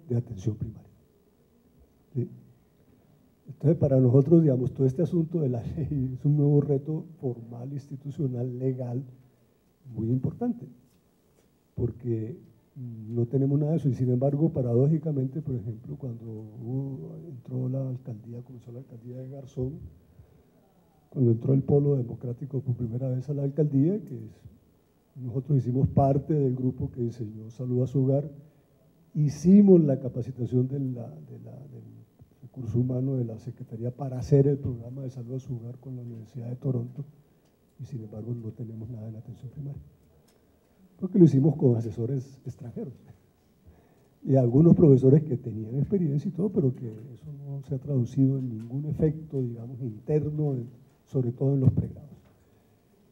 de atención primaria. ¿Sí? Entonces, para nosotros, digamos, todo este asunto de la ley es un nuevo reto formal, institucional, legal, muy importante, porque no tenemos nada de eso. Y sin embargo, paradójicamente, por ejemplo, cuando entró la alcaldía, comenzó la alcaldía de Garzón, cuando entró el Polo Democrático por primera vez a la alcaldía, nosotros hicimos parte del grupo que diseñó Salud a su Hogar, hicimos la capacitación del recurso humano de la Secretaría para hacer el programa de Salud a su Hogar con la Universidad de Toronto, y sin embargo no tenemos nada en atención primaria, porque lo hicimos con asesores extranjeros y algunos profesores que tenían experiencia y todo, pero que eso no se ha traducido en ningún efecto, digamos, interno, sobre todo en los pregrados.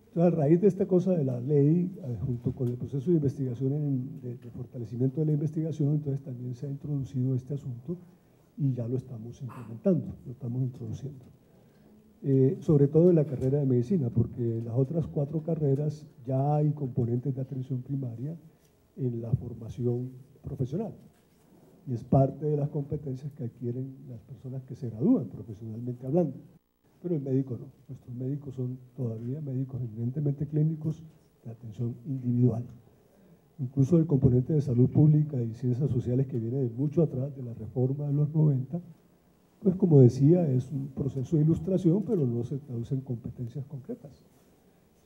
Entonces, a raíz de esta cosa de la ley, junto con el proceso de investigación, de fortalecimiento de la investigación, entonces también se ha introducido este asunto y ya lo estamos implementando, lo estamos introduciendo. Sobre todo en la carrera de medicina, porque en las otras 4 carreras ya hay componentes de atención primaria en la formación profesional, y es parte de las competencias que adquieren las personas que se gradúan profesionalmente hablando. Pero el médico no, nuestros médicos son todavía médicos eminentemente clínicos de atención individual. Incluso el componente de salud pública y ciencias sociales que viene de mucho atrás, de la reforma de los 90, pues como decía, es un proceso de ilustración, pero no se traduce en competencias concretas.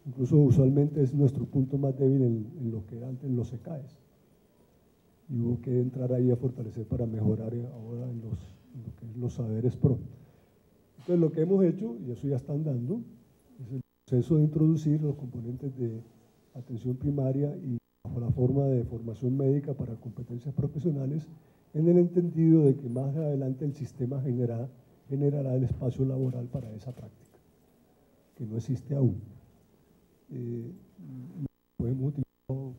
Incluso usualmente es nuestro punto más débil en lo que era antes los ECAES. Y hubo que entrar ahí a fortalecer para mejorar ahora en lo que es los saberes pro. Entonces, lo que hemos hecho, y eso ya está andando, es el proceso de introducir los componentes de atención primaria y bajo la forma de formación médica para competencias profesionales, en el entendido de que más adelante el sistema generará el espacio laboral para esa práctica, que no existe aún. Pues hemos utilizado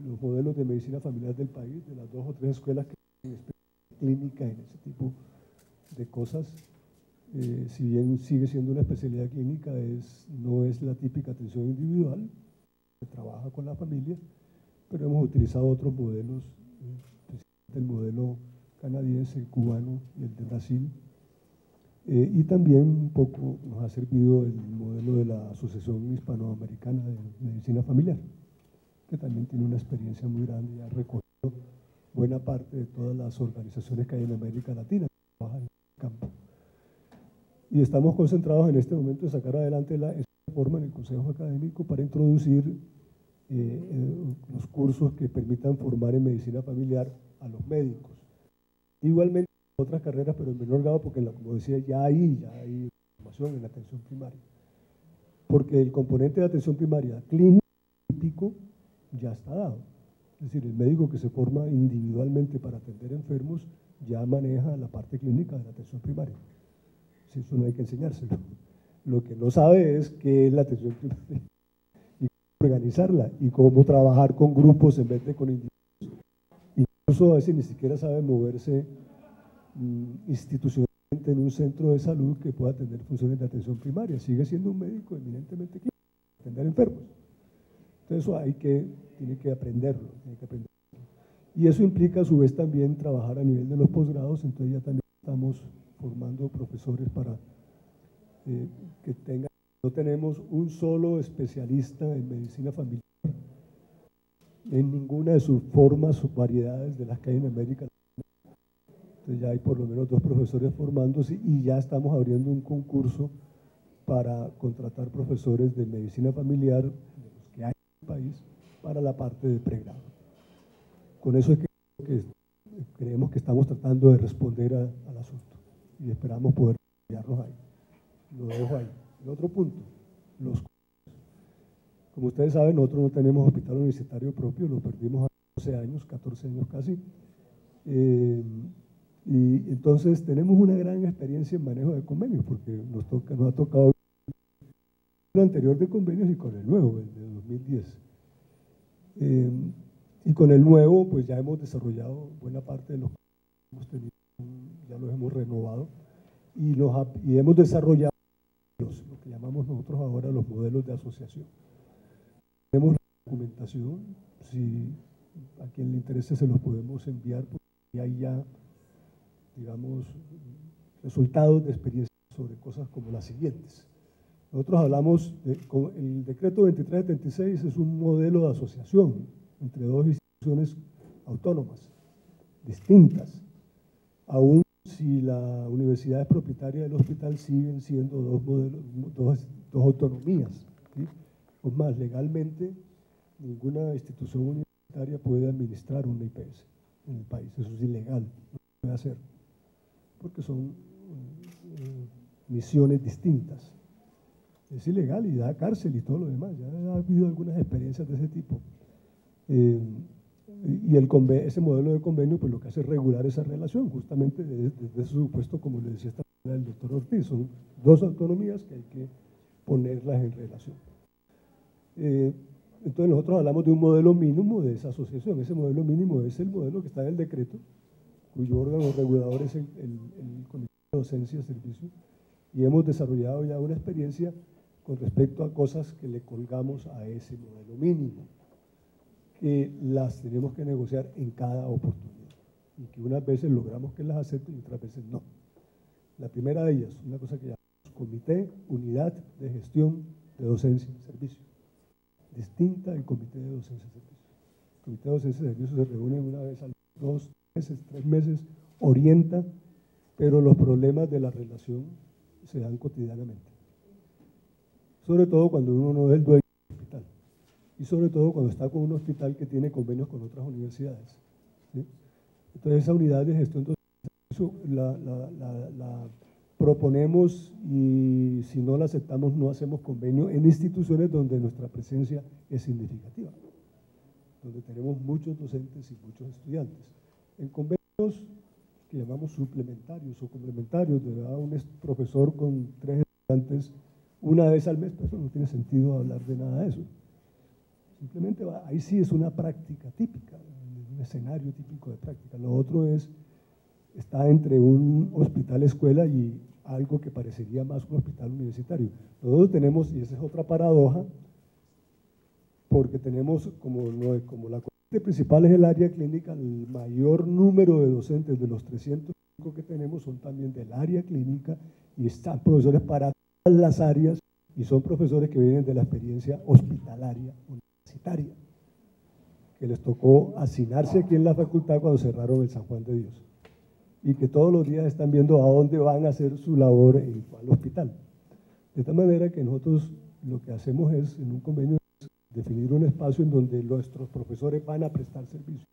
los modelos de medicina familiar del país, de las 2 o 3 escuelas que tienen experiencia clínica en ese tipo de cosas. Si bien sigue siendo una especialidad clínica, no es la típica atención individual, se trabaja con la familia, pero hemos utilizado otros modelos, el modelo canadiense, el cubano y el de Brasil, y también un poco nos ha servido el modelo de la Asociación Hispanoamericana de Medicina Familiar, que también tiene una experiencia muy grande y ha recorrido buena parte de todas las organizaciones que hay en América Latina que trabajan en el campo. Y estamos concentrados en este momento en sacar adelante esa reforma en el Consejo Académico para introducir los cursos que permitan formar en medicina familiar a los médicos. Igualmente en otras carreras, pero en menor grado, porque como decía, ya hay formación en la atención primaria. Porque el componente de atención primaria clínico típico ya está dado. Es decir, el médico que se forma individualmente para atender enfermos ya maneja la parte clínica de la atención primaria. Si eso no hay que enseñárselo. Lo que no sabe es qué es la atención primaria y cómo organizarla y cómo trabajar con grupos en vez de con individuos. Incluso a veces ni siquiera sabe moverse institucionalmente en un centro de salud que pueda atender funciones de atención primaria. Sigue siendo un médico eminentemente clínico, atender enfermos. Entonces eso tiene que aprenderlo. Y eso implica a su vez también trabajar a nivel de los posgrados, entonces ya también estamos formando profesores para que tengan, no tenemos un solo especialista en medicina familiar en ninguna de sus formas o variedades de las que hay en América Latina. Entonces ya hay por lo menos 2 profesores formándose y ya estamos abriendo un concurso para contratar profesores de medicina familiar, de los que hay en el país, para la parte de pregrado. Con eso es que creemos que estamos tratando de responder al asunto y esperamos poder apoyarlos ahí. Lo dejo ahí. El otro punto, los cursos. Como ustedes saben, nosotros no tenemos hospital universitario propio, lo perdimos hace 12 años, 14 años casi. Y entonces tenemos una gran experiencia en manejo de convenios, porque nos ha tocado lo anterior de convenios y con el nuevo, el de 2010. Y con el nuevo, pues ya hemos desarrollado buena parte de los que hemos tenido, ya los hemos renovado y hemos desarrollado lo que llamamos nosotros ahora los modelos de asociación. Tenemos la documentación, si a quien le interese se los podemos enviar. y hay ya, digamos, resultados de experiencia sobre cosas como las siguientes. Nosotros hablamos, con el decreto 2376 es un modelo de asociación entre dos instituciones autónomas, distintas. Aún si la universidad es propietaria del hospital, siguen siendo dos modelos, dos autonomías, ¿sí? Es más, legalmente, ninguna institución universitaria puede administrar una IPS en el país. Eso es ilegal, no se puede hacer, porque son misiones distintas. Es ilegal y da cárcel y todo lo demás. Ya ha habido algunas experiencias de ese tipo. Y ese modelo de convenio, pues lo que hace es regular esa relación, justamente desde ese supuesto, como le decía esta mañana el doctor Ortiz, son dos autonomías que hay que ponerlas en relación. Entonces nosotros hablamos de un modelo mínimo de esa asociación. Ese modelo mínimo es el modelo que está en el decreto, cuyo órgano regulador es el Comité de Docencia y Servicio, y hemos desarrollado ya una experiencia con respecto a cosas que le colgamos a ese modelo mínimo, que las tenemos que negociar en cada oportunidad, y que unas veces logramos que las acepten y otras veces no. La primera de ellas, una cosa que llamamos Comité Unidad de Gestión de Docencia y Servicio, distinta del Comité de Docencia y Servicio. El Comité de Docencia y Servicio se reúne una vez al mes, 2 meses, 3 meses, orienta, pero los problemas de la relación se dan cotidianamente. Sobre todo cuando uno no es el dueño del hospital. Y sobre todo cuando está con un hospital que tiene convenios con otras universidades, ¿sí? Entonces esa unidad de gestión la proponemos, y si no la aceptamos no hacemos convenio en instituciones donde nuestra presencia es significativa, donde tenemos muchos docentes y muchos estudiantes. En convenios que llamamos suplementarios o complementarios, de verdad, un profesor con 3 estudiantes una vez al mes, pues eso no tiene sentido hablar de nada de eso. Simplemente ahí sí es una práctica típica, un escenario típico de práctica. Lo otro está entre un hospital escuela y algo que parecería más un hospital universitario. Nosotros tenemos, y esa es otra paradoja, porque tenemos, como la corriente principal es el área clínica, el mayor número de docentes de los 305 que tenemos son también del área clínica, y están profesores para todas las áreas, y son profesores que vienen de la experiencia hospitalaria, universitaria, que les tocó hacinarse aquí en la facultad cuando cerraron el San Juan de Dios, y que todos los días están viendo a dónde van a hacer su labor en cuál hospital. De tal manera que nosotros lo que hacemos es, en un convenio, definir un espacio en donde nuestros profesores van a prestar servicio.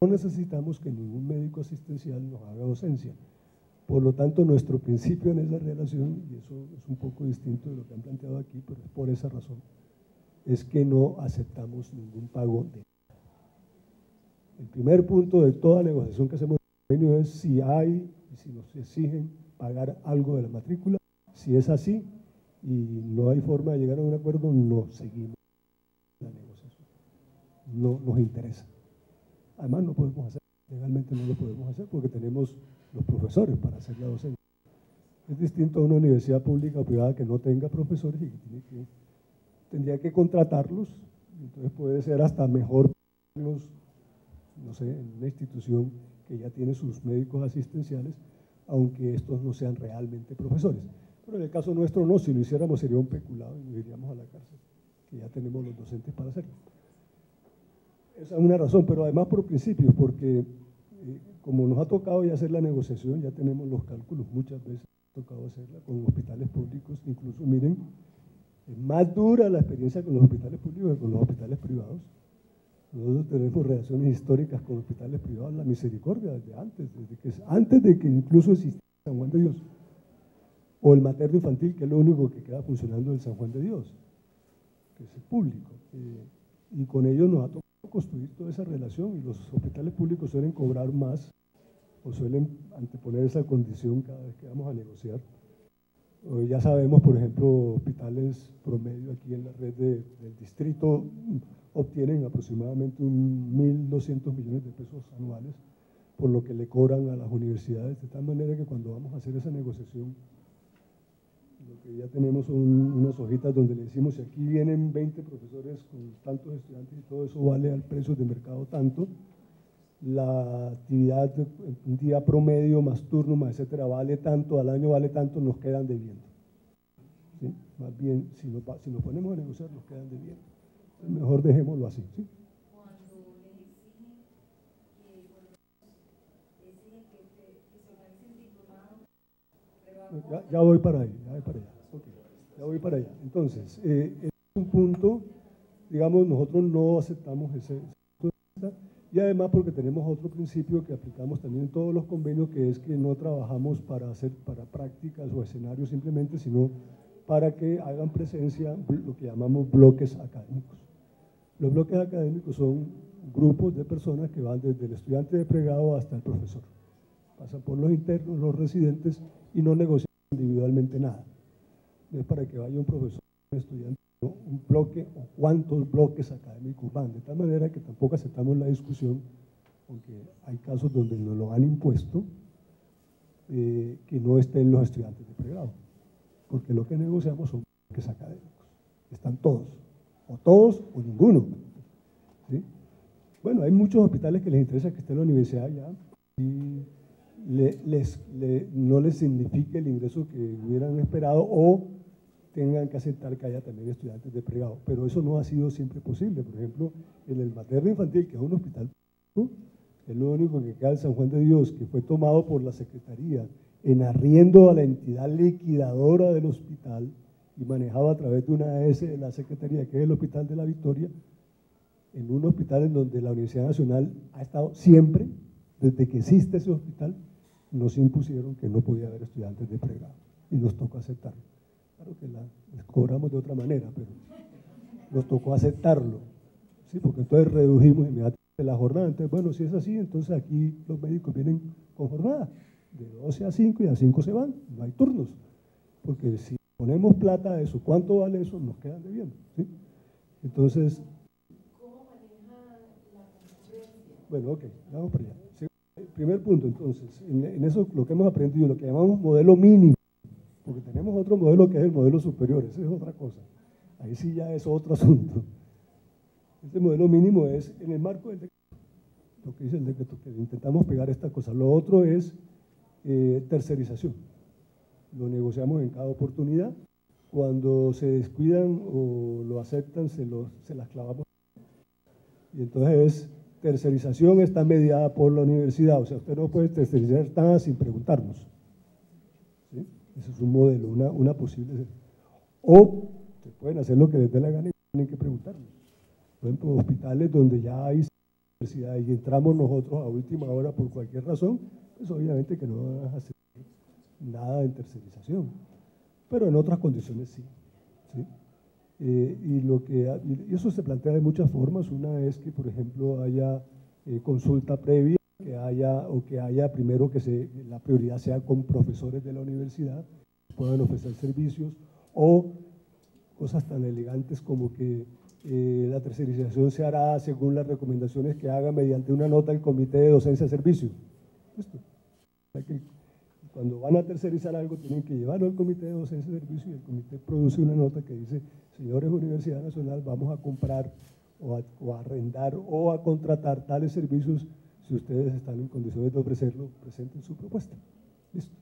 No necesitamos que ningún médico asistencial nos haga docencia. Por lo tanto, nuestro principio en esa relación, y eso es un poco distinto de lo que han planteado aquí, pero es por esa razón, es que no aceptamos ningún pago de nada. El primer punto de toda negociación que hacemos en el convenio es si hay y si nos exigen pagar algo de la matrícula. Si es así y no hay forma de llegar a un acuerdo, no seguimos la negociación. No nos interesa. Además, no podemos hacer, legalmente no lo podemos hacer porque tenemos los profesores para hacer la docencia. Es distinto a una universidad pública o privada que no tenga profesores y que tendría que contratarlos. Entonces puede ser hasta mejor, no sé, en una institución que ya tiene sus médicos asistenciales, aunque estos no sean realmente profesores. Pero en el caso nuestro no, si lo hiciéramos sería un peculado y nos iríamos a la cárcel, que ya tenemos los docentes para hacerlo. Esa es una razón, pero además por principios, porque como nos ha tocado ya hacer la negociación, ya tenemos los cálculos, muchas veces ha tocado hacerla con hospitales públicos, incluso miren, es más dura la experiencia con los hospitales públicos que con los hospitales privados. Nosotros tenemos relaciones históricas con hospitales privados, la misericordia, desde antes de que incluso existiera San Juan de Dios, o el materno infantil, que es lo único que queda funcionando del San Juan de Dios, que es el público, y con ellos nos ha tocado construir toda esa relación, y los hospitales públicos suelen cobrar más, o suelen anteponer esa condición cada vez que vamos a negociar. Ya sabemos, por ejemplo, hospitales promedio aquí en la red del distrito obtienen aproximadamente 1.200 millones de pesos anuales por lo que le cobran a las universidades, de tal manera que cuando vamos a hacer esa negociación, lo que ya tenemos son unas hojitas donde le decimos, si aquí vienen 20 profesores con tantos estudiantes y todo eso vale al precio de mercado tanto, la actividad de un día promedio más turno, más etcétera, vale tanto, al año vale tanto, nos quedan debiendo. ¿Sí? Más bien, si nos ponemos a negociar, nos quedan debiendo. Mejor dejémoslo así. ¿Sí? Ya voy para ahí, ya voy para allá. Okay, ya voy para allá. Entonces, es un punto, digamos, nosotros no aceptamos ese y además porque tenemos otro principio que aplicamos también en todos los convenios, que es que no trabajamos para prácticas o escenarios simplemente, sino para que hagan presencia lo que llamamos bloques académicos. Los bloques académicos son grupos de personas que van desde el estudiante de pregrado hasta el profesor. Pasan por los internos, los residentes y no negocian individualmente nada. No es para que vaya un profesor, un estudiante, un bloque o cuántos bloques académicos van, de tal manera que tampoco aceptamos la discusión, aunque hay casos donde nos lo han impuesto, que no estén los estudiantes de pregrado, porque lo que negociamos son bloques académicos, están todos o ninguno. ¿Sí? Bueno, hay muchos hospitales que les interesa que esté en la universidad ya y no les signifique el ingreso que hubieran esperado o tengan que aceptar que haya también estudiantes de pregrado, pero eso no ha sido siempre posible. Por ejemplo, en el materno infantil, que es un hospital público, es lo único que queda el San Juan de Dios, que fue tomado por la Secretaría en arriendo a la entidad liquidadora del hospital y manejado a través de una AS de la Secretaría, que es el Hospital de la Victoria, en un hospital en donde la Universidad Nacional ha estado siempre, desde que existe ese hospital, nos impusieron que no podía haber estudiantes de pregrado y nos tocó aceptarlo. Claro que les cobramos de otra manera, pero nos tocó aceptarlo, ¿sí? Porque entonces redujimos inmediatamente la jornada. Entonces, bueno, si es así, entonces aquí los médicos vienen con jornada, de 12 a 5 y a 5 se van, no hay turnos, porque si ponemos plata a eso, ¿cuánto vale eso? Nos quedan debiendo, ¿sí? Entonces, ¿cómo maneja la concurrencia? Bueno, ok, vamos para allá. Sí, primer punto, entonces, en eso lo que hemos aprendido, lo que llamamos modelo mínimo, porque tenemos otro modelo que es el modelo superior, esa es otra cosa, ahí sí ya es otro asunto. Este modelo mínimo es en el marco del decreto, lo que dice el decreto, que intentamos pegar esta cosa. Lo otro es tercerización, lo negociamos en cada oportunidad, cuando se descuidan o lo aceptan se las clavamos. Y entonces tercerización está mediada por la universidad, o sea, usted no puede tercerizar nada sin preguntarnos. ¿Sí? Ese es un modelo, una posible. O se pueden hacer lo que les dé la gana y tienen que preguntarnos. Por ejemplo, hospitales donde ya hay universidad y entramos nosotros a última hora por cualquier razón, pues obviamente que no van a hacer nada en tercerización, pero en otras condiciones sí. ¿Sí? Y eso se plantea de muchas formas. Una es que, por ejemplo, haya consulta previa, que haya primero la prioridad sea con profesores de la universidad, puedan ofrecer servicios, o cosas tan elegantes como que la tercerización se hará según las recomendaciones que haga mediante una nota del Comité de Docencia de Servicio. Esto. Cuando van a tercerizar algo, tienen que llevarlo al Comité de Docencia de Servicio y el comité produce una nota que dice: señores Universidad Nacional, vamos a comprar o a arrendar o a contratar tales servicios. Si ustedes están en condiciones de ofrecerlo, presenten su propuesta. Listo.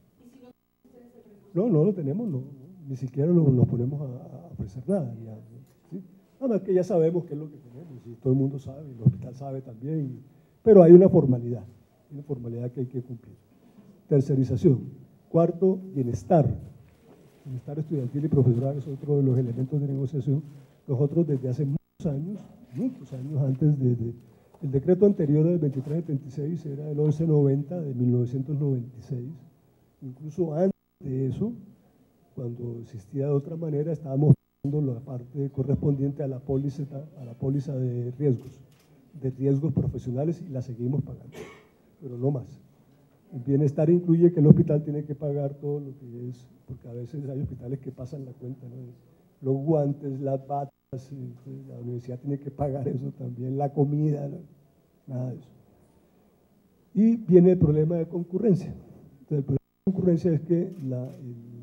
No lo tenemos, no, ni siquiera nos ponemos a ofrecer nada. ¿Sí? Nada más que ya sabemos qué es lo que tenemos y todo el mundo sabe, el hospital sabe también, pero hay una formalidad que hay que cumplir. Tercerización. Cuarto, bienestar. Bienestar estudiantil y profesoral es otro de los elementos de negociación. Nosotros desde hace muchos años antes el decreto anterior del 2376 era el 1190 de 1996, incluso antes de eso, cuando existía de otra manera, estábamos pagando la parte correspondiente a la póliza de riesgos profesionales y la seguimos pagando, pero no más. El bienestar incluye que el hospital tiene que pagar todo lo que es, porque a veces hay hospitales que pasan la cuenta, ¿no? Los guantes, las batas, la universidad tiene que pagar eso también, la comida, ¿no? Nada de eso. Y viene el problema de concurrencia. Entonces, el problema de concurrencia es que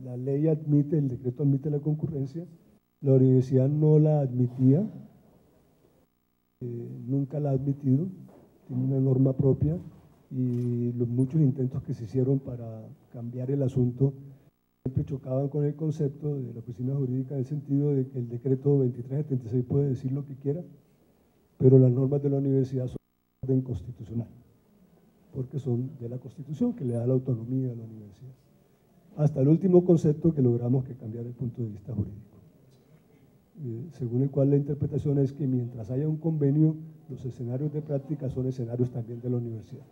la ley admite, el decreto admite la concurrencia, la universidad no la admitía, nunca la ha admitido, tiene una norma propia y los muchos intentos que se hicieron para cambiar el asunto siempre chocaban con el concepto de la oficina jurídica en el sentido de que el decreto 2376 puede decir lo que quiera, pero las normas de la universidad son de orden constitucional, porque son de la Constitución que le da la autonomía a la universidad. Hasta el último concepto que logramos que cambiara el punto de vista jurídico, según el cual la interpretación es que mientras haya un convenio, los escenarios de práctica son escenarios también de la universidad.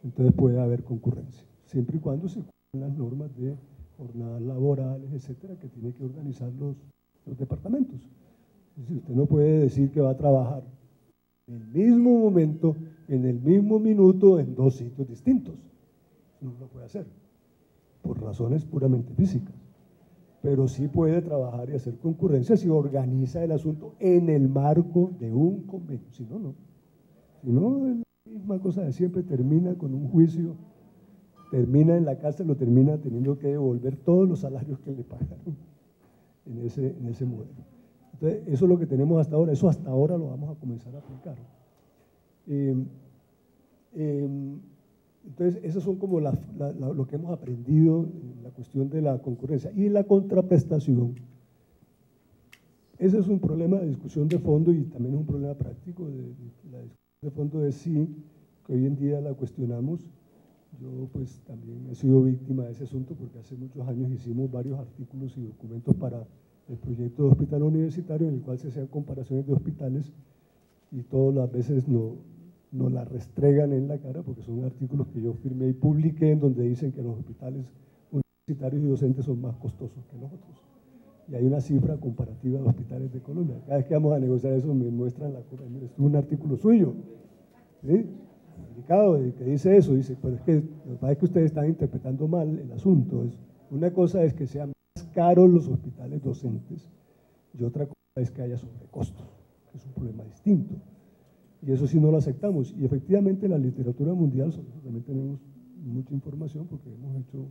Entonces puede haber concurrencia, siempre y cuando se cumplan las normas de jornadas laborales, etcétera, que tiene que organizar los departamentos. Es decir, usted no puede decir que va a trabajar en el mismo momento, en el mismo minuto, en dos sitios distintos. No lo puede hacer, por razones puramente físicas. Pero sí puede trabajar y hacer concurrencia si organiza el asunto en el marco de un convenio. Si no, no. Si no, es la misma cosa de siempre, termina con un juicio, termina en la cárcel, lo termina teniendo que devolver todos los salarios que le pagaron en ese modelo. Entonces, eso es lo que tenemos hasta ahora, eso hasta ahora lo vamos a comenzar a aplicar. Entonces, esas son como lo que hemos aprendido en la cuestión de la concurrencia. Y la contraprestación, ese es un problema de discusión de fondo y también es un problema práctico. La discusión de fondo es sí, que hoy en día la cuestionamos. Yo pues también he sido víctima de ese asunto porque hace muchos años hicimos varios artículos y documentos para el proyecto de hospital universitario en el cual se hacían comparaciones de hospitales y todas las veces nos la restregan en la cara porque son artículos que yo firmé y publiqué en donde dicen que los hospitales universitarios y docentes son más costosos que los otros. Y hay una cifra comparativa de hospitales de Colombia. Cada vez que vamos a negociar eso me muestran es un artículo suyo, ¿sí? Publicado, que dice eso, dice, pues es que lo que pasa es que ustedes están interpretando mal el asunto. Una cosa es que sean más caros los hospitales docentes y otra cosa es que haya sobrecostos, que es un problema distinto. Y eso sí no lo aceptamos. Y efectivamente en la literatura mundial nosotros también tenemos mucha información porque hemos hecho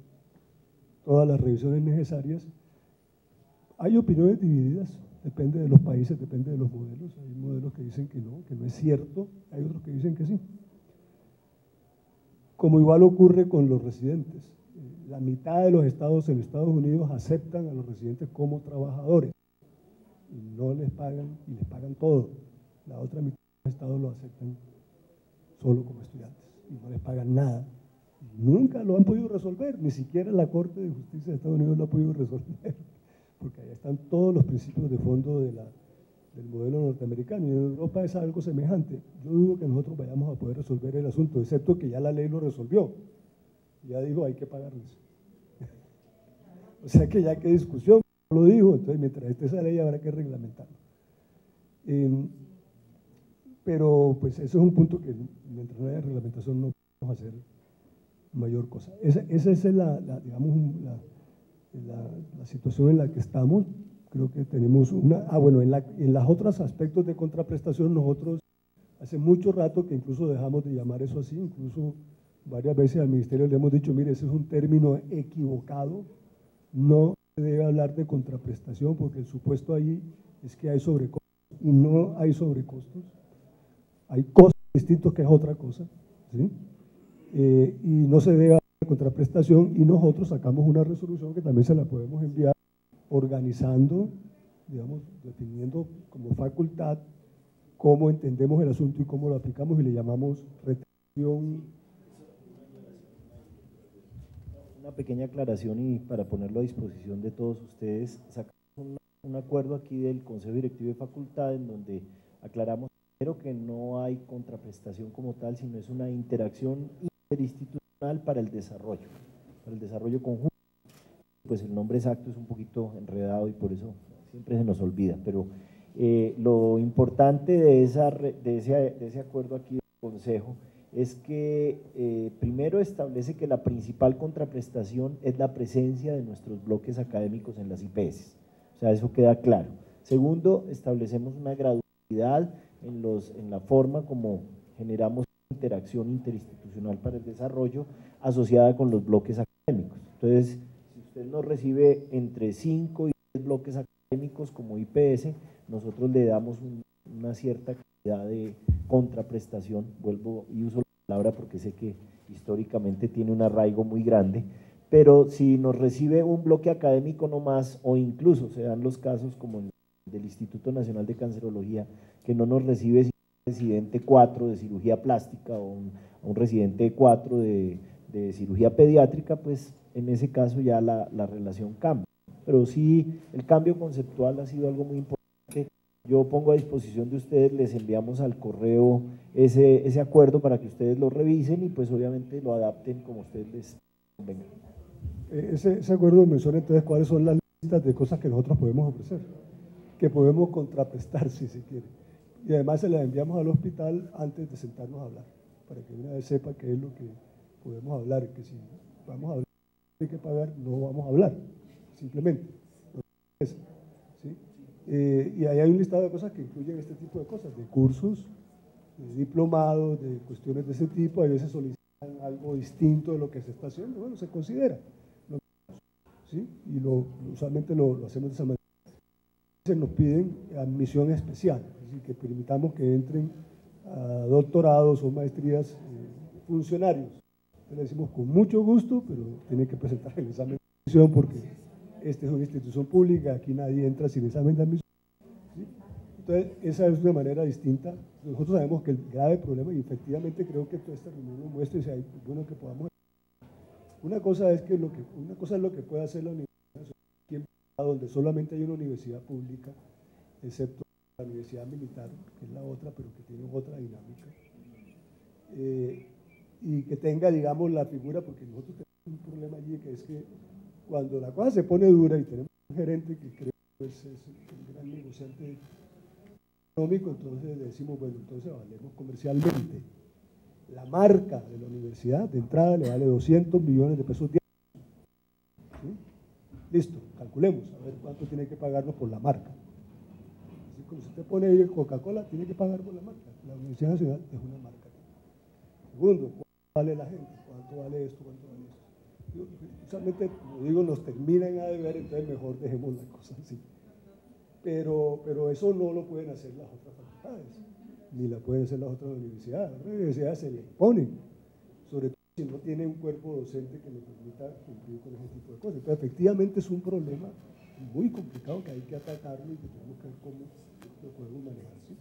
todas las revisiones necesarias. Hay opiniones divididas, depende de los países, depende de los modelos. Hay modelos que dicen que no es cierto, hay otros que dicen que sí. Como igual ocurre con los residentes. La mitad de los estados en Estados Unidos aceptan a los residentes como trabajadores y no les pagan, y les pagan todo. La otra mitad de los estados lo aceptan solo como estudiantes y no les pagan nada. Nunca lo han podido resolver, ni siquiera la Corte de Justicia de Estados Unidos lo ha podido resolver, porque ahí están todos los principios de fondo del modelo norteamericano, y en Europa es algo semejante. Yo dudo que nosotros vayamos a poder resolver el asunto, excepto que ya la ley lo resolvió, ya dijo hay que pagarles. O sea que ya qué discusión, lo dijo, entonces mientras esté esa ley habrá que reglamentarlo. Pero pues eso es un punto que mientras no haya reglamentación no podemos hacer mayor cosa. Esa es digamos, la situación en la que estamos. Creo que tenemos bueno, en los otros aspectos de contraprestación nosotros hace mucho rato que incluso dejamos de llamar eso así, incluso varias veces al ministerio le hemos dicho, mire, ese es un término equivocado, no se debe hablar de contraprestación porque el supuesto ahí es que hay sobrecostos y no hay sobrecostos, hay costos distintos que es otra cosa, ¿sí? Y no se debe hablar de contraprestación y nosotros sacamos una resolución que también se la podemos enviar organizando, digamos, definiendo como facultad cómo entendemos el asunto y cómo lo aplicamos y le llamamos retención. Una pequeña aclaración y para ponerlo a disposición de todos ustedes, sacamos un acuerdo aquí del Consejo Directivo de Facultad en donde aclaramos primero que no hay contraprestación como tal, sino es una interacción interinstitucional para el desarrollo conjunto. Pues el nombre exacto es un poquito enredado y por eso siempre se nos olvida, pero lo importante de ese acuerdo aquí del Consejo es que primero establece que la principal contraprestación es la presencia de nuestros bloques académicos en las IPS, o sea, eso queda claro. Segundo, establecemos una gradualidad en la forma como generamos interacción interinstitucional para el desarrollo asociada con los bloques académicos. Entonces, usted nos recibe entre 5 y 10 bloques académicos como IPS, nosotros le damos una cierta cantidad de contraprestación, vuelvo y uso la palabra porque sé que históricamente tiene un arraigo muy grande, pero si nos recibe un bloque académico nomás, o incluso se dan los casos como el del Instituto Nacional de Cancerología, que no nos recibe un residente 4 de cirugía plástica o un residente 4 de cirugía pediátrica, pues en ese caso ya la relación cambia. Pero sí, el cambio conceptual ha sido algo muy importante. Yo pongo a disposición de ustedes, les enviamos al correo ese acuerdo para que ustedes lo revisen y pues obviamente lo adapten como ustedes les convenga. Ese acuerdo menciona entonces cuáles son las listas de cosas que nosotros podemos ofrecer, que podemos contraprestar si se quiere. Y además se las enviamos al hospital antes de sentarnos a hablar, para que una vez sepa qué es lo que podemos hablar, que si vamos a hablar hay que pagar, no vamos a hablar, simplemente. ¿Sí? Y ahí hay un listado de cosas que incluyen este tipo de cosas, de cursos, de diplomados, de cuestiones de ese tipo. A veces solicitan algo distinto de lo que se está haciendo, bueno, se considera. ¿Sí? Y usualmente lo hacemos de esa manera. Se nos piden admisión especial, es decir, que permitamos que entren a doctorados o maestrías funcionarios. Le decimos con mucho gusto, pero tienen que presentar el examen de admisión porque esta es una institución pública, aquí nadie entra sin examen de admisión. ¿Sí? Entonces, esa es una manera distinta. Nosotros sabemos que el grave problema, y efectivamente creo que toda esta reunión lo muestra, y es bueno que podamos. Una cosa es lo que puede hacer la universidad, aquí en Bogotá, donde solamente hay una universidad pública, excepto la Universidad Militar, que es la otra, pero que tiene otra dinámica. Y que tenga, digamos, la figura, porque nosotros tenemos un problema allí, que es que cuando la cosa se pone dura y tenemos un gerente que creo que es un gran negociante económico, entonces le decimos, bueno, entonces valemos comercialmente. La marca de la universidad de entrada le vale 200 millones de pesos diarios. ¿Sí? Listo, calculemos, a ver cuánto tiene que pagarnos por la marca. Así como si usted pone ahí Coca-Cola, tiene que pagar por la marca. La Universidad Nacional es una marca. Segundo, ¿cuánto vale la gente? ¿Cuánto vale esto? ¿Cuánto vale esto? Yo, usualmente, como digo, nos terminan a deber, entonces mejor dejemos las cosas así. Pero eso no lo pueden hacer las otras facultades, ni la pueden hacer las otras universidades. Las otras universidades se le imponen, sobre todo si no tiene un cuerpo docente que le permita cumplir con ese tipo de cosas. Entonces, efectivamente es un problema muy complicado que hay que atacarlo y que tenemos que ver cómo lo podemos manejar. ¿Sí?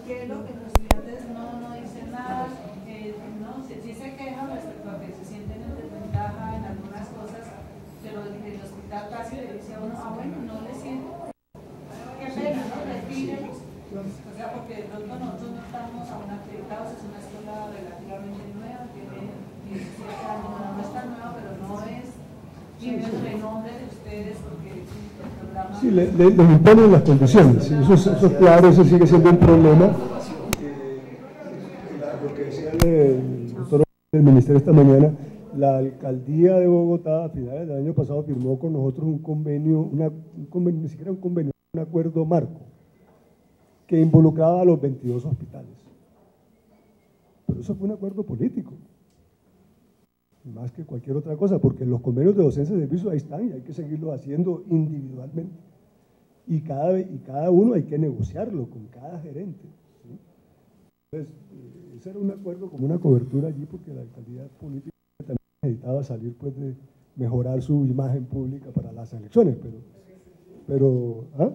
Que lo que los estudiantes no dicen nada, sí se quejan respecto a que se sienten en desventaja en algunas cosas, pero el hospital casi le dice a uno, bueno, no le siento, qué pena, ¿no? Retírelos. O sea, porque de pronto nosotros no estamos aún acreditados, es una escuela relativamente nueva, tiene 17 años, no es tan nueva, pero no es, tiene el renombre de ustedes, porque el programa... Sí, le imponen las condiciones, ¿sí? Eso es claro, eso sigue siendo un problema. Lo que decía el doctor del Ministerio esta mañana, la Alcaldía de Bogotá a finales del año pasado firmó con nosotros un convenio, ni siquiera un convenio, un acuerdo marco, que involucraba a los 22 hospitales. Pero eso fue un acuerdo político, más que cualquier otra cosa, porque los convenios de docencia de servicio ahí están y hay que seguirlo haciendo individualmente. Y cada uno hay que negociarlo con cada gerente. ¿Sí? Entonces, ese era un acuerdo como una cobertura allí, porque la alcaldía política también necesitaba salir pues de mejorar su imagen pública para las elecciones, pero ¿ah?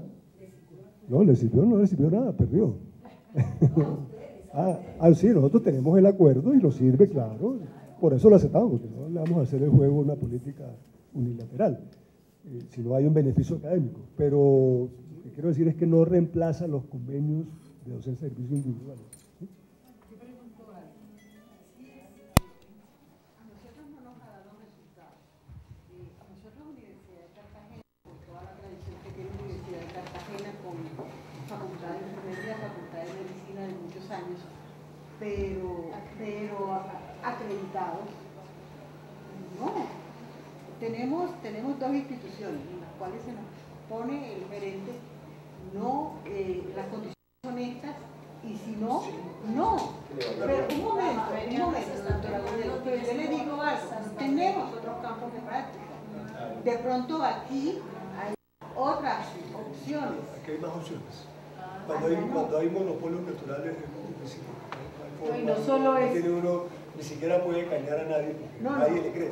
No le sirvió nada, perdió. Sí, nosotros tenemos el acuerdo y lo sirve, claro, por eso lo aceptamos, porque no le vamos a hacer el juego una política unilateral, si no hay un beneficio académico. Pero lo que quiero decir es que no reemplaza los convenios de docencia de servicios individuales. ¿Sí? Yo pregunto algo. A nosotros no nos ha dado resultados. A nosotros la Universidad de Cartagena, por toda la tradición que tiene la Universidad de Cartagena con pero acreditado. No, tenemos dos instituciones en las cuales se nos pone el gerente, no, las condiciones son estas, y si no, no. Pero un momento, doctora Gudelo, pero yo le digo algo, tenemos otros campos de práctica. De pronto aquí hay otras opciones. Aquí hay más opciones. Cuando hay monopolios naturales es muy difícil. Y no solo es... Tiene uno, ni siquiera puede engañar a nadie porque nadie le cree.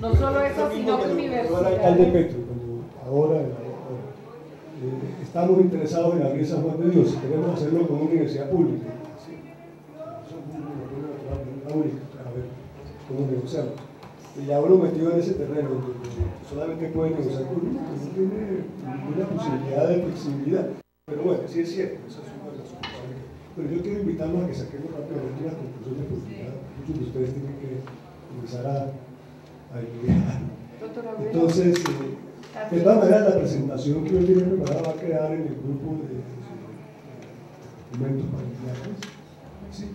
No solo eso, sino que universidades. Ahora alcalde Petro, ahora estamos interesados en abrir San Juan de Dios y queremos hacerlo con una universidad pública. ¿Sí? Eso es una única, a ver cómo negociamos. Y ya uno metido en ese terreno, donde solamente puede negociar público, no tiene ninguna posibilidad de flexibilidad. Pero bueno, sí es cierto, esa es una de las soluciones. Pero yo quiero invitarlos a que saquemos rápidamente las conclusiones porque ya muchos de ustedes tienen que empezar a estudiar. Entonces, de todas maneras, la presentación que yo tiene preparada va a quedar en el grupo de documentos familiares. Sí.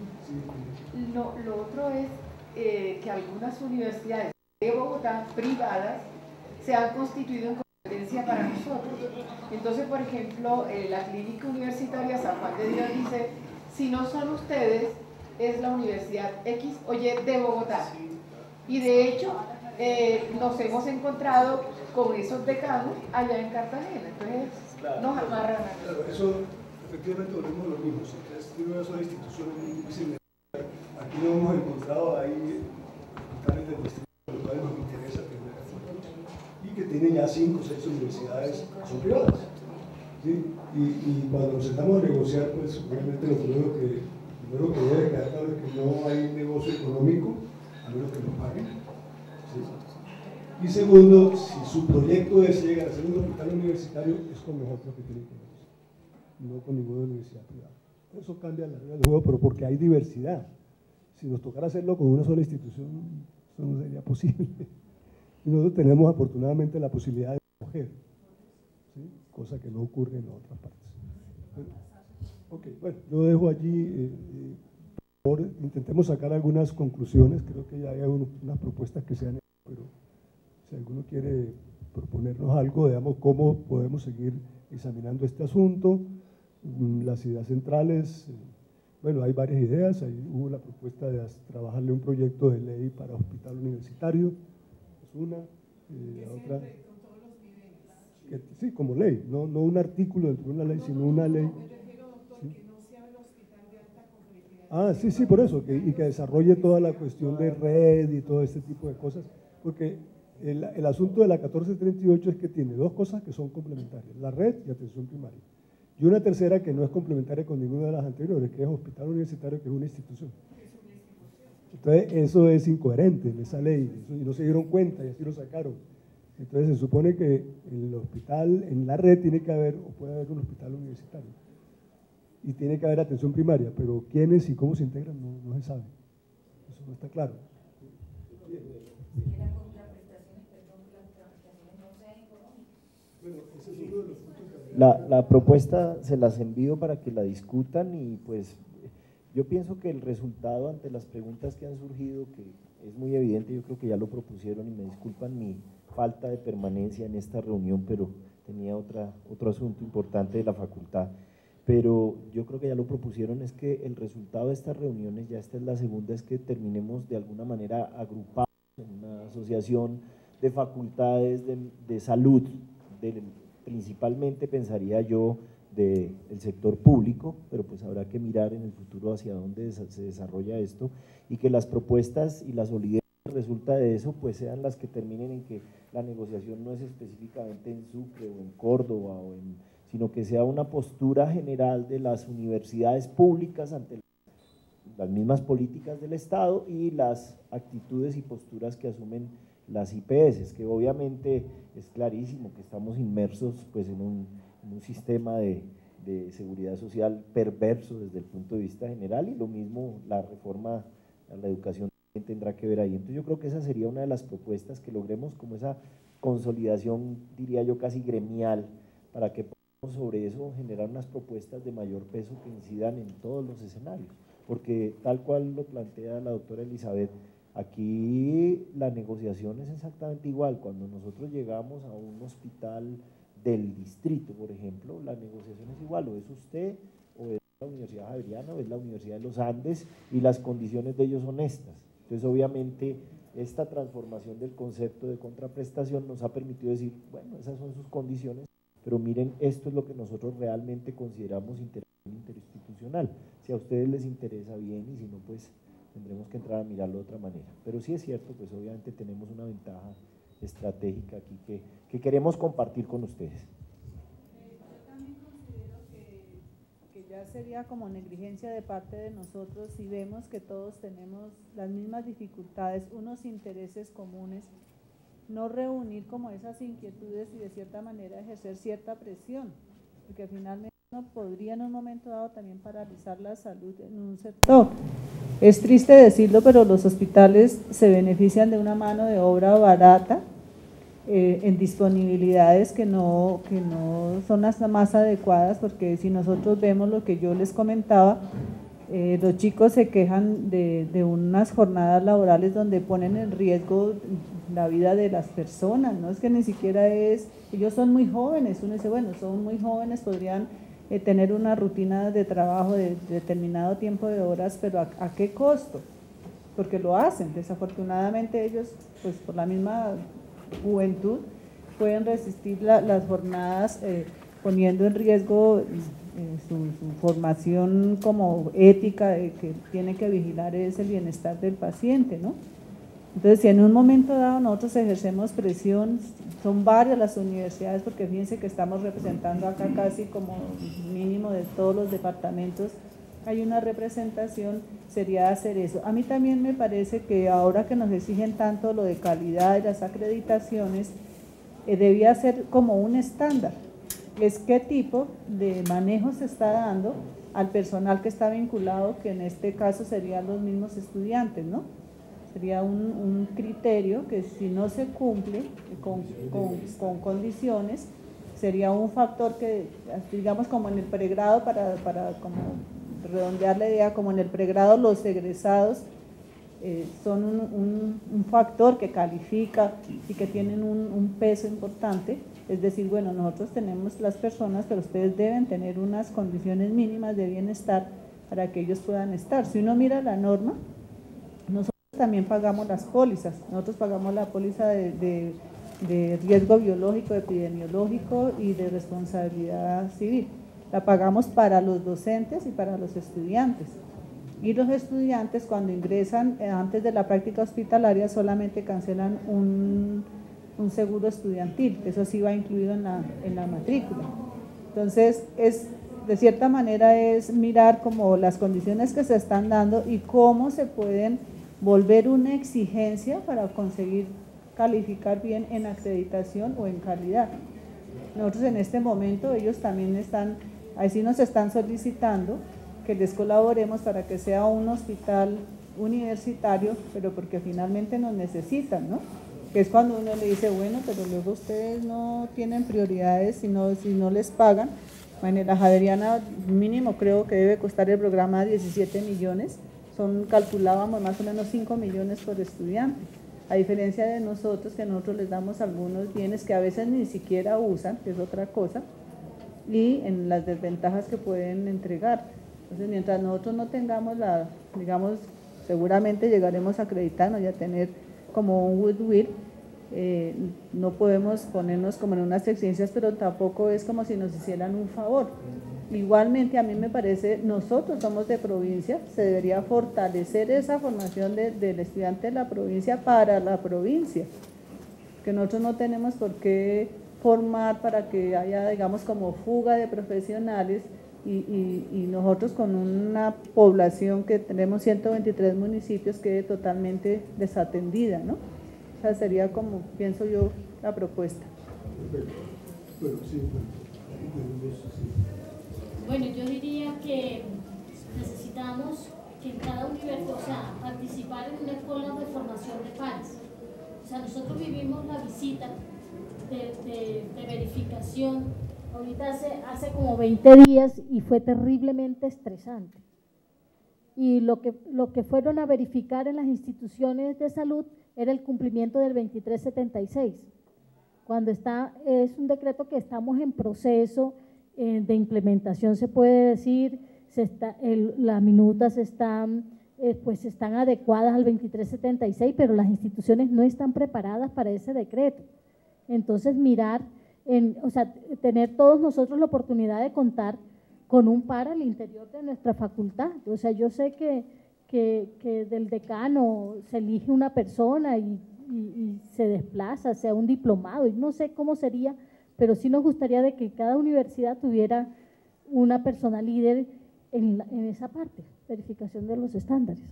Lo otro es que algunas universidades de Bogotá, privadas, se han constituido en competencia para nosotros. Entonces, por ejemplo, la Clínica Universitaria San Juan de Dios dice, si no son ustedes, es la Universidad X o Y de Bogotá. Y de hecho, nos hemos encontrado con esos decanos allá en Cartagena. Entonces, nos amarran a nosotros. Claro, eso efectivamente volvemos a lo mismo. Si ustedes tienen una sola institución, es muy difícil de ver. Aquí no hemos encontrado ahí hospitales del distrito, los cuales nos interesa tener y que tienen ya 5 o 6 universidades que son privadas. ¿Sí? Y cuando nos sentamos a negociar, pues obviamente lo primero que debe quedar claro es que no hay negocio económico a menos que nos paguen. ¿Sí? Y segundo, si su proyecto es llegar a ser un hospital universitario, es con nosotros que tienen que negociar, no con ninguna universidad privada. Eso cambia la regla del juego, pero porque hay diversidad. Si nos tocara hacerlo con una sola institución, eso no sería posible. Y nosotros tenemos afortunadamente la posibilidad de escoger, ¿sí? Cosa que no ocurre en otras partes. Bueno, yo dejo allí, por favor, intentemos sacar algunas conclusiones, creo que ya hay unas propuestas que se han hecho, pero si alguno quiere proponernos algo, veamos cómo podemos seguir examinando este asunto, las ideas centrales, bueno, hay varias ideas, hubo la propuesta de trabajarle un proyecto de ley para hospital universitario, es una, la otra, sí, como ley, no un artículo dentro de una ley, sino una ley. Sí, por eso, y que desarrolle toda la cuestión de red y todo este tipo de cosas, porque el asunto de la 1438 es que tiene dos cosas que son complementarias, la red y atención primaria, y una tercera que no es complementaria con ninguna de las anteriores, que es hospital universitario, que es una institución. Entonces, eso es incoherente en esa ley, y no se dieron cuenta y así lo sacaron. Entonces, se supone que el hospital, en la red tiene que haber, o puede haber un hospital universitario, y tiene que haber atención primaria, pero quiénes y cómo se integran no se sabe, eso no está claro. La propuesta se las envío para que la discutan y pues yo pienso que el resultado ante las preguntas que han surgido, que es muy evidente, yo creo que ya lo propusieron y me disculpan mi falta de permanencia en esta reunión, pero tenía otro asunto importante de la facultad, pero yo creo que ya lo propusieron, es que el resultado de estas reuniones, ya esta es la segunda, es que terminemos de alguna manera agrupados en una asociación de facultades de salud, principalmente pensaría yo del sector público, pero pues habrá que mirar en el futuro hacia dónde se desarrolla esto y que las propuestas y la solidez que resulta de eso pues sean las que terminen en que la negociación no es específicamente en Sucre o en Córdoba, sino que sea una postura general de las universidades públicas ante las mismas políticas del Estado y las actitudes y posturas que asumen las IPS, que obviamente es clarísimo que estamos inmersos pues en un sistema de seguridad social perverso desde el punto de vista general, y lo mismo la reforma a la educación tendrá que ver ahí. Entonces yo creo que esa sería una de las propuestas, que logremos como esa consolidación, diría yo, casi gremial, para que sobre eso generar unas propuestas de mayor peso que incidan en todos los escenarios, porque tal cual lo plantea la doctora Elizabeth, aquí la negociación es exactamente igual. Cuando nosotros llegamos a un hospital del distrito, por ejemplo, la negociación es igual, o es usted, o es la Universidad Javeriana, o es la Universidad de los Andes, y las condiciones de ellos son estas. Entonces, obviamente, esta transformación del concepto de contraprestación nos ha permitido decir, bueno, esas son sus condiciones, pero miren, esto es lo que nosotros realmente consideramos interinstitucional. Si a ustedes les interesa, bien, y si no, pues tendremos que entrar a mirarlo de otra manera. Pero sí es cierto, pues obviamente tenemos una ventaja estratégica aquí que queremos compartir con ustedes. Yo también considero que ya sería como negligencia de parte de nosotros si vemos que todos tenemos las mismas dificultades, unos intereses comunes, no reunir como esas inquietudes y de cierta manera ejercer cierta presión, porque finalmente uno podría en un momento dado también paralizar la salud en un sector. Es triste decirlo, pero los hospitales se benefician de una mano de obra barata en disponibilidades que no son las más adecuadas, porque si nosotros vemos lo que yo les comentaba, los chicos se quejan de unas jornadas laborales donde ponen en riesgo la vida de las personas, no es que ni siquiera ellos son muy jóvenes, uno dice, bueno, son muy jóvenes, podrían tener una rutina de trabajo de determinado tiempo de horas, pero ¿a qué costo? Porque lo hacen, desafortunadamente ellos, pues por la misma juventud, pueden resistir las jornadas poniendo en riesgo su formación como ética, que tiene que vigilar es el bienestar del paciente, ¿no? Entonces, si en un momento dado nosotros ejercemos presión, son varias las universidades, porque fíjense que estamos representando acá casi como mínimo de todos los departamentos, hay una representación, sería hacer eso. A mí también me parece que ahora que nos exigen tanto lo de calidad y las acreditaciones, debía ser como un estándar, es qué tipo de manejo se está dando al personal que está vinculado, que en este caso serían los mismos estudiantes, ¿no? Sería un criterio que si no se cumple con condiciones, sería un factor que, digamos, como en el pregrado, para como redondear la idea, como en el pregrado los egresados son un factor que califica y que tienen un peso importante, es decir, bueno, nosotros tenemos las personas, pero ustedes deben tener unas condiciones mínimas de bienestar para que ellos puedan estar. Si uno mira la norma, nosotros también pagamos las pólizas, nosotros pagamos la póliza de riesgo biológico, epidemiológico y de responsabilidad civil. La pagamos para los docentes y para los estudiantes. Y los estudiantes cuando ingresan antes de la práctica hospitalaria solamente cancelan un seguro estudiantil, eso sí va incluido en la matrícula. Entonces, de cierta manera es mirar como las condiciones que se están dando y cómo se pueden volver una exigencia para conseguir calificar bien en acreditación o en calidad. Nosotros en este momento, ellos también así nos están solicitando que les colaboremos para que sea un hospital universitario, pero porque finalmente nos necesitan, ¿no? Que es cuando uno le dice, bueno, pero luego ustedes no tienen prioridades si no les pagan. Bueno, la Javeriana mínimo creo que debe costar el programa 17 millones, calculábamos más o menos 5 millones por estudiante, a diferencia de nosotros, que nosotros les damos algunos bienes que a veces ni siquiera usan, que es otra cosa, y en las desventajas que pueden entregar. Entonces, mientras nosotros no tengamos digamos, seguramente llegaremos a acreditarnos y a tener como un goodwill, no podemos ponernos como en unas exigencias, pero tampoco es como si nos hicieran un favor. Igualmente, a mí me parece, nosotros somos de provincia, se debería fortalecer esa formación del estudiante de la provincia para la provincia, que nosotros no tenemos por qué formar para que haya, digamos, como fuga de profesionales y nosotros con una población que tenemos 123 municipios quede totalmente desatendida, ¿no? O sea, sería como, pienso yo, la propuesta. Bueno, sí, Bueno, yo diría que necesitamos que en cada universidad, o sea, participar en una escuela de formación de pares. O sea, nosotros vivimos la visita de verificación ahorita hace como 20 días y fue terriblemente estresante. Y lo que fueron a verificar en las instituciones de salud era el cumplimiento del 2376. Cuando es un decreto que estamos en proceso de implementación, se puede decir, las minutas están adecuadas al 2376, pero las instituciones no están preparadas para ese decreto. Entonces, tener todos nosotros la oportunidad de contar con un par al interior de nuestra facultad. O sea, yo sé que del decano se elige una persona y se desplaza, sea un diplomado, y no sé cómo sería, pero sí nos gustaría de que cada universidad tuviera una persona líder en esa parte, verificación de los estándares.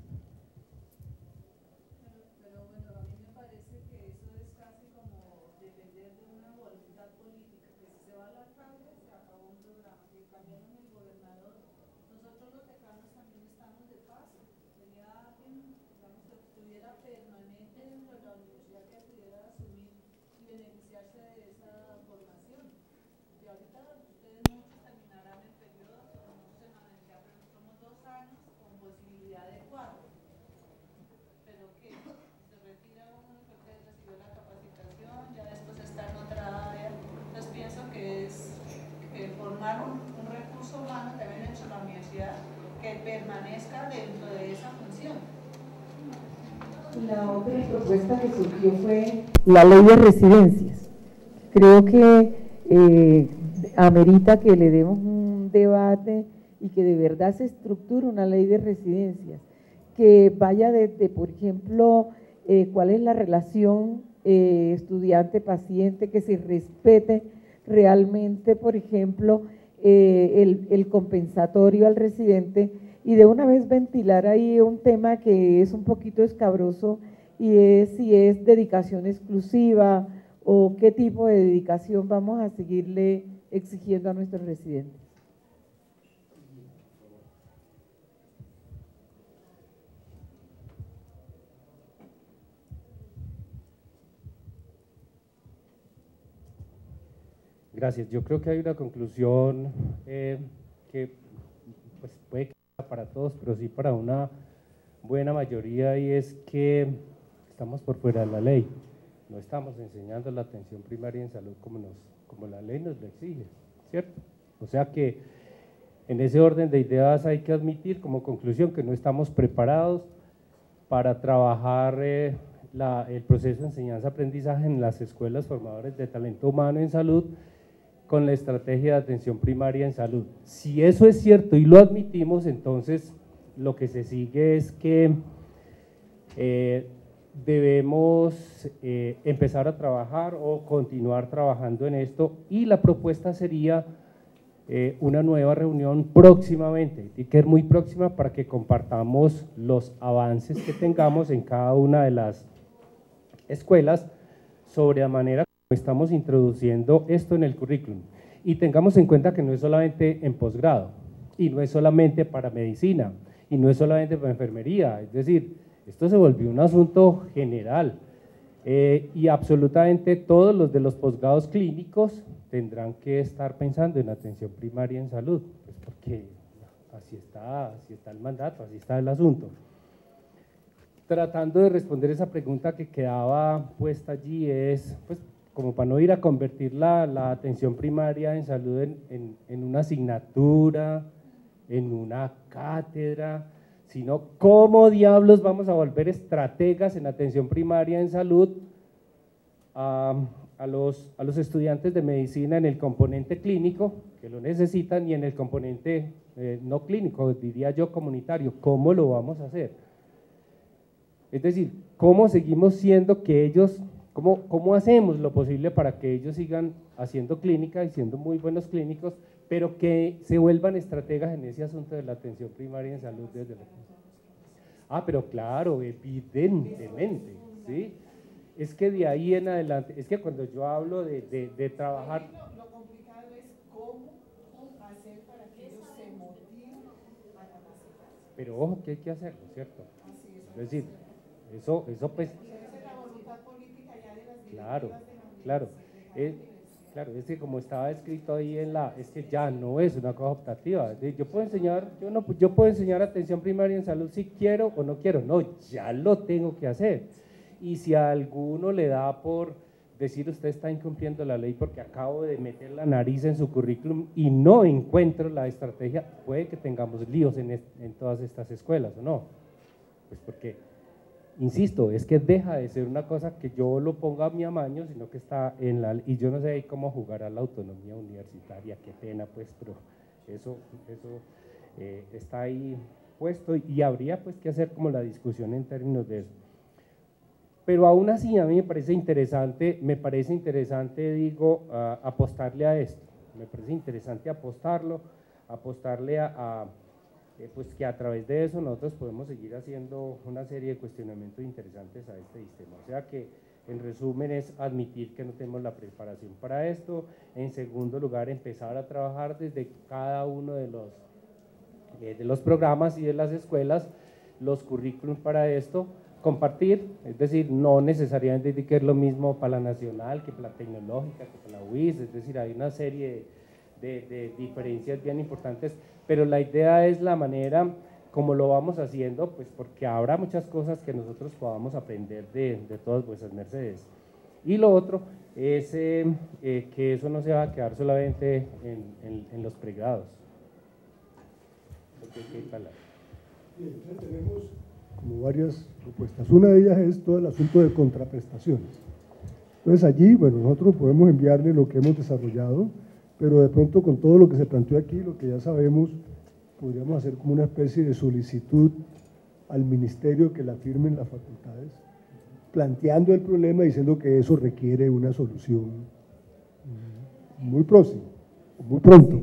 Pero bueno, a mí me parece que eso es casi como depender de una voluntad política, que si se va al alcalde, se acabó un programa, si cambiaron el gobernador, nosotros los decanos también estamos de paso, sería alguien, digamos, que estuviera permanente dentro de la universidad, que pudiera asumir y beneficiarse de esa formación. Y ahorita ustedes muchos terminarán el periodo, no sé, ya, pero somos 2 años con posibilidad de 4. Pero que se retira uno porque recibió la capacitación, ya después está en otra área. Entonces pienso que es formar un recurso humano que habían hecho en la universidad que permanezca dentro de esa función. La otra propuesta que surgió fue la ley de residencias. Creo que amerita que le demos un debate y que de verdad se estructure una ley de residencias, que vaya desde, por ejemplo, cuál es la relación estudiante-paciente, que se respete realmente, por ejemplo, el compensatorio al residente, y de una vez ventilar ahí un tema que es un poquito escabroso, y es si es dedicación exclusiva o qué tipo de dedicación vamos a seguirle exigiendo a nuestros residentes. Gracias. Yo creo que hay una conclusión que pues, puede que sea para todos, pero sí para una buena mayoría, y es que estamos por fuera de la ley. No estamos enseñando la atención primaria en salud como la ley nos lo exige, ¿cierto? O sea que en ese orden de ideas hay que admitir como conclusión que no estamos preparados para trabajar el proceso de enseñanza-aprendizaje en las escuelas formadoras de talento humano en salud con la estrategia de atención primaria en salud. Si eso es cierto y lo admitimos, entonces lo que se sigue es que debemos empezar a trabajar o continuar trabajando en esto, y la propuesta sería una nueva reunión próximamente, y que es muy próxima, para que compartamos los avances que tengamos en cada una de las escuelas sobre la manera como estamos introduciendo esto en el currículum. Y tengamos en cuenta que no es solamente en posgrado, y no es solamente para medicina, y no es solamente para enfermería, es decir, esto se volvió un asunto general, y absolutamente todos los de los posgrados clínicos tendrán que estar pensando en atención primaria en salud, pues porque así está el mandato, así está el asunto. Tratando de responder esa pregunta que quedaba puesta allí, es pues como para no ir a convertir la atención primaria en salud en una asignatura, en una cátedra, sino cómo diablos vamos a volver estrategas en atención primaria en salud a los estudiantes de medicina en el componente clínico, que lo necesitan, y en el componente no clínico, diría yo comunitario. ¿Cómo lo vamos a hacer? Es decir, ¿cómo seguimos siendo que ellos, cómo hacemos lo posible para que ellos sigan haciendo clínica y siendo muy buenos clínicos, pero que se vuelvan estrategas en ese asunto de la atención primaria en salud desde la... pero claro, evidentemente, ¿sí? Es que de ahí en adelante, es que cuando yo hablo de trabajar… Lo complicado es cómo hacer para que ellos se motiven a capacitarse. Pero ojo, que hay que hacerlo, ¿cierto? Es decir, eso pues… Esa es la voluntad política ya de las directivas Claro, de la claro. universidad. Claro, es que como estaba escrito ahí es que ya no es una cosa optativa. Yo puedo enseñar atención primaria en salud si quiero o no quiero, no, ya lo tengo que hacer. Y si a alguno le da por decir usted está incumpliendo la ley porque acabo de meter la nariz en su currículum y no encuentro la estrategia, puede que tengamos líos en todas estas escuelas, ¿o no? Pues porque, insisto, es que deja de ser una cosa que yo lo ponga a mi amaño, sino que está y yo no sé cómo jugar a la autonomía universitaria, qué pena pues, pero eso está ahí puesto y habría pues que hacer como la discusión en términos de eso. Pero aún así a mí me parece interesante, digo, apostarle a esto, me parece interesante apostarle pues que a través de eso nosotros podemos seguir haciendo una serie de cuestionamientos interesantes a este sistema. O sea que, en resumen, es admitir que no tenemos la preparación para esto. En segundo lugar, empezar a trabajar desde cada uno de los programas y de las escuelas los currículums para esto, compartir, es decir, no necesariamente que es lo mismo para la nacional que para la tecnológica, que para la UIS, es decir, hay una serie de diferencias bien importantes, pero la idea es la manera como lo vamos haciendo, pues porque habrá muchas cosas que nosotros podamos aprender de todas vuestras mercedes. Y lo otro es que eso no se va a quedar solamente en los pregrados. Tenemos como varias propuestas. Una de ellas es todo el asunto de contraprestaciones. Entonces allí, bueno, nosotros podemos enviarle lo que hemos desarrollado, pero de pronto con todo lo que se planteó aquí, lo que ya sabemos, podríamos hacer como una especie de solicitud al ministerio que la firmen las facultades, planteando el problema, diciendo que eso requiere una solución muy próxima, muy pronto.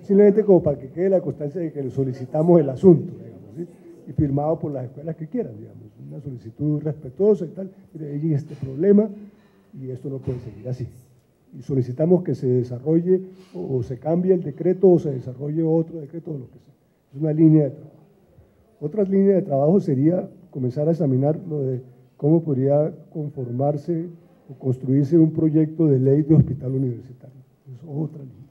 Simplemente como para que quede la constancia de que le solicitamos el asunto, digamos, ¿sí? Y firmado por las escuelas que quieran, digamos, una solicitud respetuosa y tal, mire, hay este problema y esto no puede seguir así. Y solicitamos que se desarrolle o se cambie el decreto o se desarrolle otro decreto o lo que sea. Es una línea de trabajo. Otra línea de trabajo sería comenzar a examinar lo de cómo podría conformarse o construirse un proyecto de ley de hospital universitario. Es otra línea.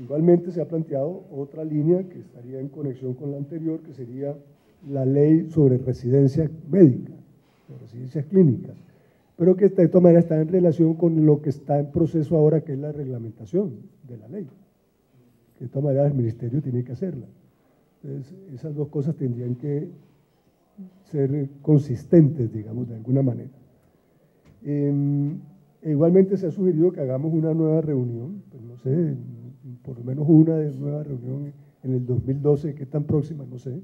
Igualmente se ha planteado otra línea que estaría en conexión con la anterior, que sería la ley sobre residencia médica, residencias clínicas, pero que de todas maneras está en relación con lo que está en proceso ahora, que es la reglamentación de la ley, que de todas maneras el ministerio tiene que hacerla. Entonces, esas dos cosas tendrían que ser consistentes, digamos, de alguna manera. Igualmente se ha sugerido que hagamos una nueva reunión, pues no sé, por lo menos una nueva reunión en el 2012, que tan próxima, no sé,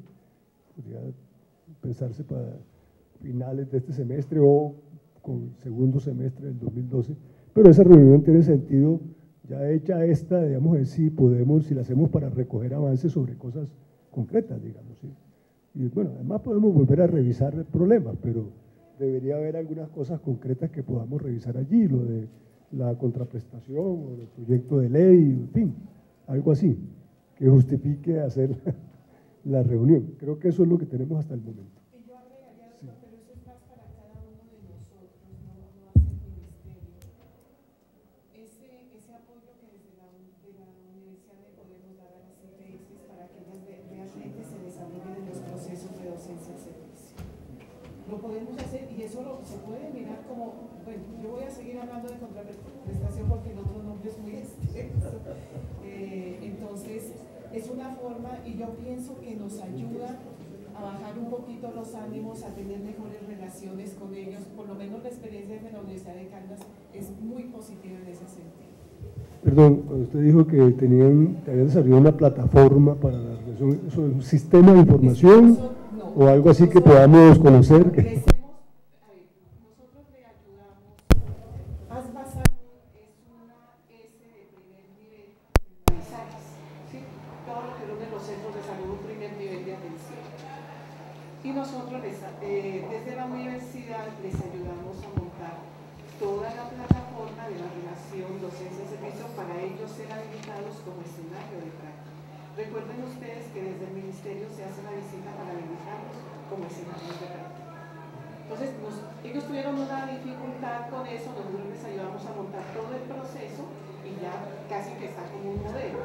podría pensarse para finales de este semestre o con segundo semestre del 2012, pero esa reunión tiene sentido ya hecha esta, digamos, es si podemos, si la hacemos para recoger avances sobre cosas concretas, digamos, ¿sí? Y bueno, además podemos volver a revisar el problema, pero debería haber algunas cosas concretas que podamos revisar allí, lo de la contraprestación o el proyecto de ley, en fin, algo así, que justifique hacer la reunión. Creo que eso es lo que tenemos hasta el momento. Y yo agregaría, sí, pero eso es más para cada uno de nosotros, no hacia el ministerio. Ese apoyo que desde la universidad le podemos dar a las EPS para que ellas realmente se desarrollen en los procesos de docencia y servicio. Lo podemos hacer y eso se puede mirar como, bueno, yo voy a seguir hablando de contraprestación porque el otro nombre es muy extenso. Entonces, es una forma y yo pienso que nos ayuda a bajar un poquito los ánimos, a tener mejores relaciones con ellos. Por lo menos la experiencia de la Universidad de Caldas es muy positiva en ese sentido. Perdón, usted dijo que habían desarrollado una plataforma para la relación, ¿eso es un sistema de información o algo así que podamos conocer? Nosotros le ayudamos. ASBA Salud es una S de primer nivel de mensajes, ¿sí? Todo lo que reúne los centros de salud, un primer nivel de atención. Y nosotros desde la universidad les ayudamos a montar toda la plataforma de la relación docencia-servicio para ellos ser habilitados como escenario de práctica. Recuerden ustedes que desde el ministerio se hace la visita para habilitarlos como escenarios de práctica. Entonces, ellos tuvieron una dificultad con eso, nosotros les ayudamos a montar todo el proceso y ya casi que está como un modelo.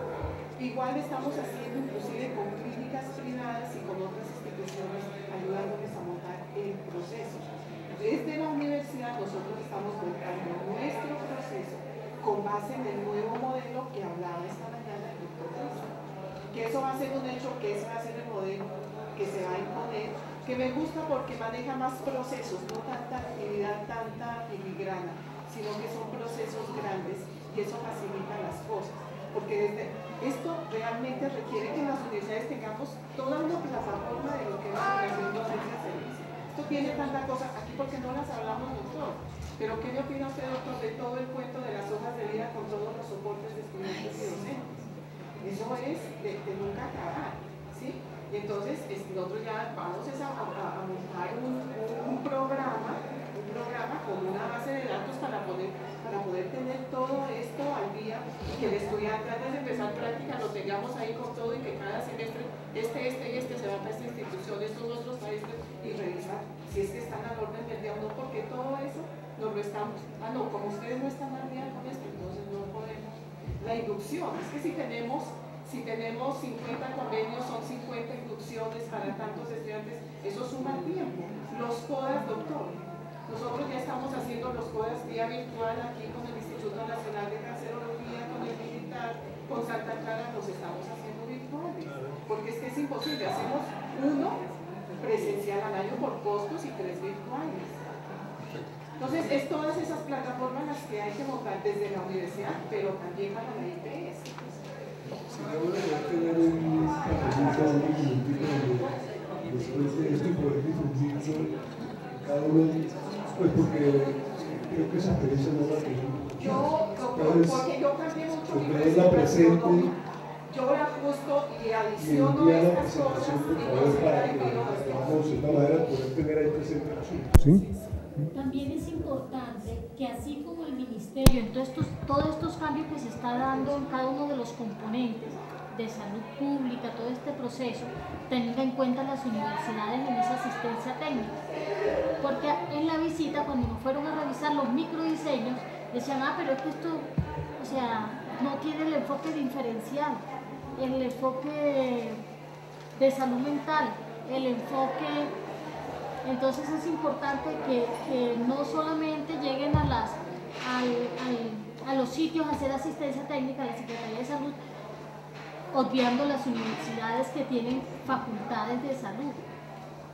Igual estamos haciendo inclusive con clínicas privadas y con otras instituciones ayudándoles a montar el proceso. Desde la universidad nosotros estamos montando nuestro proceso con base en el nuevo modelo que hablaba esta mañana el doctor Rosa. Que eso va a ser un hecho, que ese va a ser el modelo que se va a imponer, que me gusta porque maneja más procesos, no tanta actividad, tanta filigrana, sino que son procesos grandes y eso facilita las cosas. Porque desde esto realmente requiere que en las universidades tengamos toda una plataforma de lo que es la relación docencia-servicio. Esto tiene tanta cosa, aquí porque no las hablamos nosotros, pero ¿qué me opina usted, doctor, de todo el cuento de las hojas de vida con todos los soportes de estudiantes y docentes? Eso es de nunca acabar, ¿sí? Y entonces nosotros ya vamos a montar un programa con una base de datos para poder tener todo esto al día y que el estudiante antes de empezar práctica lo tengamos ahí con todo y que cada semestre este se va para esta institución, estos otros a este y revisar si es que están al orden del día o no, porque todo eso nos lo estamos, como ustedes no están al día con esto, entonces no podemos. La inducción, es que si tenemos 50 convenios, son 50 inducciones para tantos estudiantes, eso suma tiempo. Los CODAS, doctor, nosotros ya estamos haciendo los CODAS vía virtual aquí con el Instituto Nacional de Cancerología, con el Militar, con Santa Clara, los estamos haciendo virtuales, porque es que es imposible, hacemos uno presencial al año por costos y 3 virtuales. Entonces, es todas esas plataformas las que hay que montar desde la universidad, pero también para la IPS. Ahora voy a tener un después de esto y poder difundirlo cada uno, pues porque creo que esa experiencia no la tengo. Porque yo cambié mucho mi la presente, yo la ajusto y adiciono estas cosas y no se la envío después. De esta manera poder tener ahí presente el asunto. ¿Sí? También es importante que así como el ministerio, entonces todos estos cambios que se está dando en cada uno de los componentes de salud pública, todo este proceso, tenga en cuenta las universidades en esa asistencia técnica. Porque en la visita, cuando nos fueron a revisar los microdiseños, decían, pero es que esto, o sea, no tiene el enfoque diferencial, el enfoque de salud mental, el enfoque. Entonces es importante que no solamente lleguen a los sitios a hacer asistencia técnica de la Secretaría de Salud, obviando las universidades que tienen facultades de salud,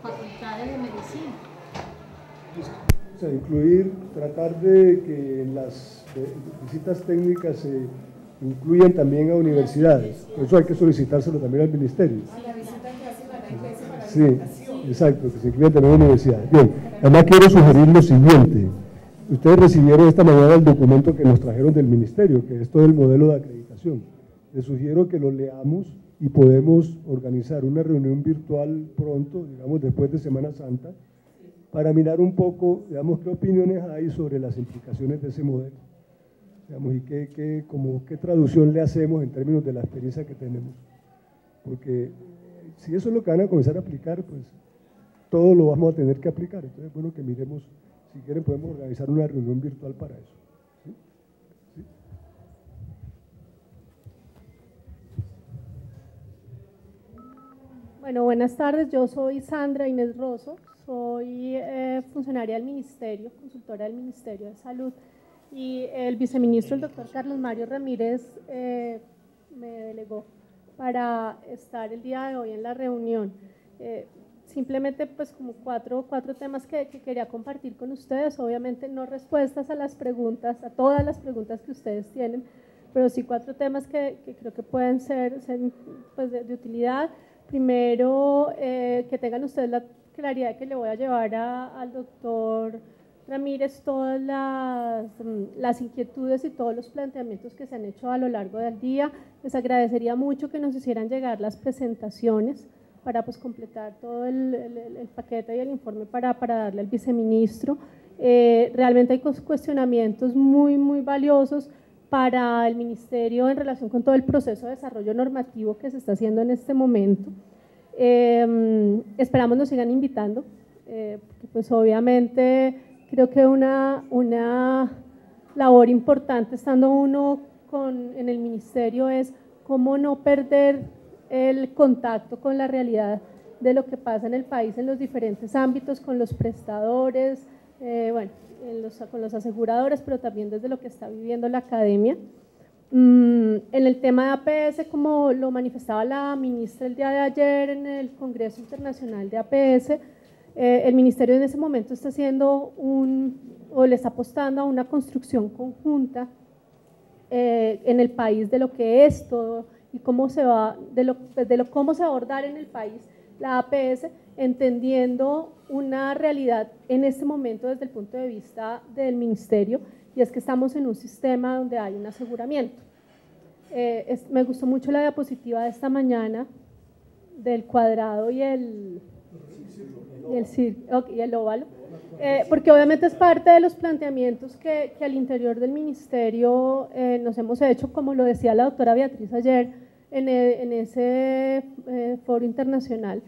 facultades de medicina. O sea, incluir, tratar de que en las visitas técnicas se incluyan también a universidades. Por eso hay que solicitárselo también al ministerio. A la visita que hacen a la IPS para la Sí, acreditación. exacto, que se incluyan también a universidades. Bien, además quiero sugerir lo siguiente. Ustedes recibieron esta mañana el documento que nos trajeron del ministerio, que es todo el modelo de acreditación. Les sugiero que lo leamos y podemos organizar una reunión virtual pronto, digamos después de Semana Santa, para mirar un poco, digamos, qué opiniones hay sobre las implicaciones de ese modelo, digamos, y qué traducción le hacemos en términos de la experiencia que tenemos. Porque si eso es lo que van a comenzar a aplicar, pues todo lo vamos a tener que aplicar. Entonces, bueno, que miremos, si quieren podemos organizar una reunión virtual para eso. ¿Sí? ¿Sí? Bueno, buenas tardes, yo soy Sandra Inés Rosso, soy funcionaria del Ministerio, consultora del Ministerio de Salud, y el viceministro, el doctor Carlos Mario Ramírez, me delegó para estar el día de hoy en la reunión. Simplemente pues como cuatro temas que quería compartir con ustedes, obviamente no respuestas a las preguntas, a todas las preguntas que ustedes tienen, pero sí 4 temas que creo que pueden ser pues de utilidad. Primero, que tengan ustedes la claridad de que le voy a llevar al doctor Ramírez todas las inquietudes y todos los planteamientos que se han hecho a lo largo del día. Les agradecería mucho que nos hicieran llegar las presentaciones para pues completar todo el paquete y el informe para darle al viceministro. Realmente hay cuestionamientos muy valiosos para el Ministerio en relación con todo el proceso de desarrollo normativo que se está haciendo en este momento. Esperamos nos sigan invitando porque pues obviamente creo que una labor importante estando uno en el ministerio es cómo no perder el contacto con la realidad de lo que pasa en el país en los diferentes ámbitos, con los prestadores, bueno, con los aseguradores, pero también desde lo que está viviendo la academia. En el tema de APS, como lo manifestaba la ministra el día de ayer en el Congreso Internacional de APS, el ministerio en ese momento está haciendo le está apostando a una construcción conjunta en el país de lo que es todo y cómo se va, cómo se va a abordar en el país la APS, entendiendo una realidad en este momento desde el punto de vista del ministerio, y es que estamos en un sistema donde hay un aseguramiento. Me gustó mucho la diapositiva de esta mañana del cuadrado y el óvalo, porque obviamente es parte de los planteamientos que al interior del ministerio nos hemos hecho, como lo decía la doctora Beatriz ayer en ese foro internacional.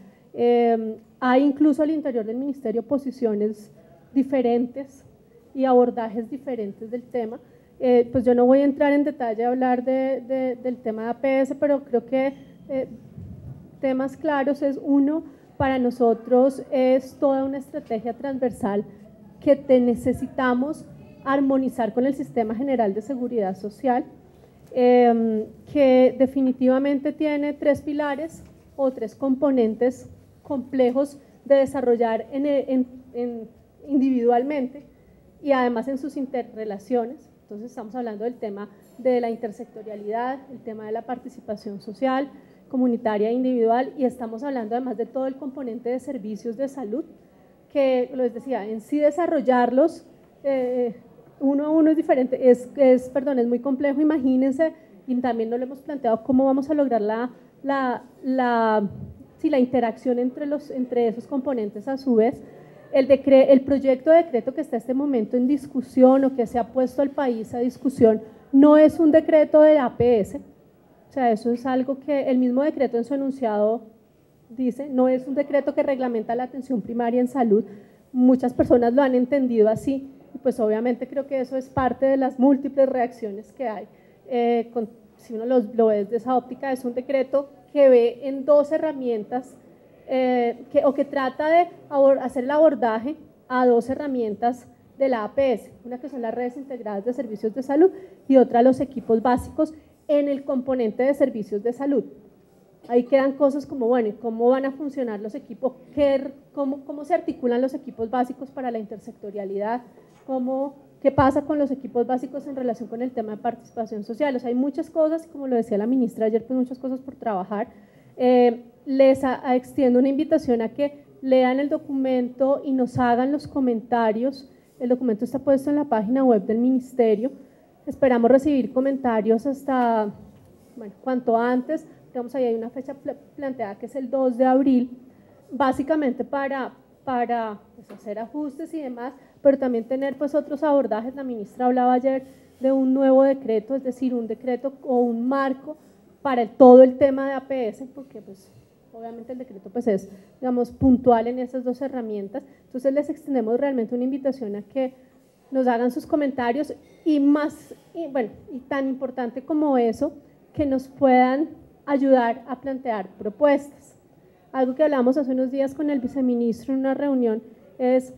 Hay incluso al interior del ministerio posiciones diferentes y abordajes diferentes del tema. Pues yo no voy a entrar en detalle a hablar del tema de APS, pero creo que temas claros es uno, para nosotros es toda una estrategia transversal que necesitamos armonizar con el Sistema General de Seguridad Social, que definitivamente tiene 3 pilares o 3 componentes complejos de desarrollar individualmente y además en sus interrelaciones. Entonces estamos hablando del tema de la intersectorialidad, el tema de la participación social, comunitaria e individual, y estamos hablando además de todo el componente de servicios de salud, que les decía, en sí desarrollarlos uno a uno es diferente, es muy complejo. Imagínense, y también nos lo hemos planteado, cómo vamos a lograr la interacción entre esos componentes a su vez. El proyecto de decreto que está en este momento en discusión o que se ha puesto al país a discusión no es un decreto de APS, o sea, eso es algo que el mismo decreto en su enunciado dice, no es un decreto que reglamenta la atención primaria en salud. Muchas personas lo han entendido así, y pues obviamente creo que eso es parte de las múltiples reacciones que hay. Si uno lo ve desde esa óptica, es un decreto que ve en 2 herramientas que trata de hacer el abordaje a 2 herramientas de la APS, una que son las redes integradas de servicios de salud y otra los equipos básicos en el componente de servicios de salud. Ahí quedan cosas como, bueno, ¿cómo van a funcionar los equipos? ¿Cómo se articulan los equipos básicos para la intersectorialidad? ¿Qué pasa con los equipos básicos en relación con el tema de participación social? O sea, hay muchas cosas, como lo decía la ministra ayer, pues muchas cosas por trabajar. Les extiendo una invitación a que lean el documento y nos hagan los comentarios. El documento está puesto en la página web del ministerio. Esperamos recibir comentarios hasta, bueno, cuanto antes. Digamos, ahí hay una fecha planteada que es el 2 de abril, básicamente para pues, hacer ajustes y demás, pero también tener pues otros abordajes. La ministra hablaba ayer de un nuevo decreto, es decir, un decreto o un marco para todo el tema de APS, porque pues obviamente el decreto pues es, digamos, puntual en esas 2 herramientas. Entonces les extendemos realmente una invitación a que nos hagan sus comentarios y tan importante como eso, que nos puedan ayudar a plantear propuestas. Algo que hablamos hace unos días con el viceministro en una reunión es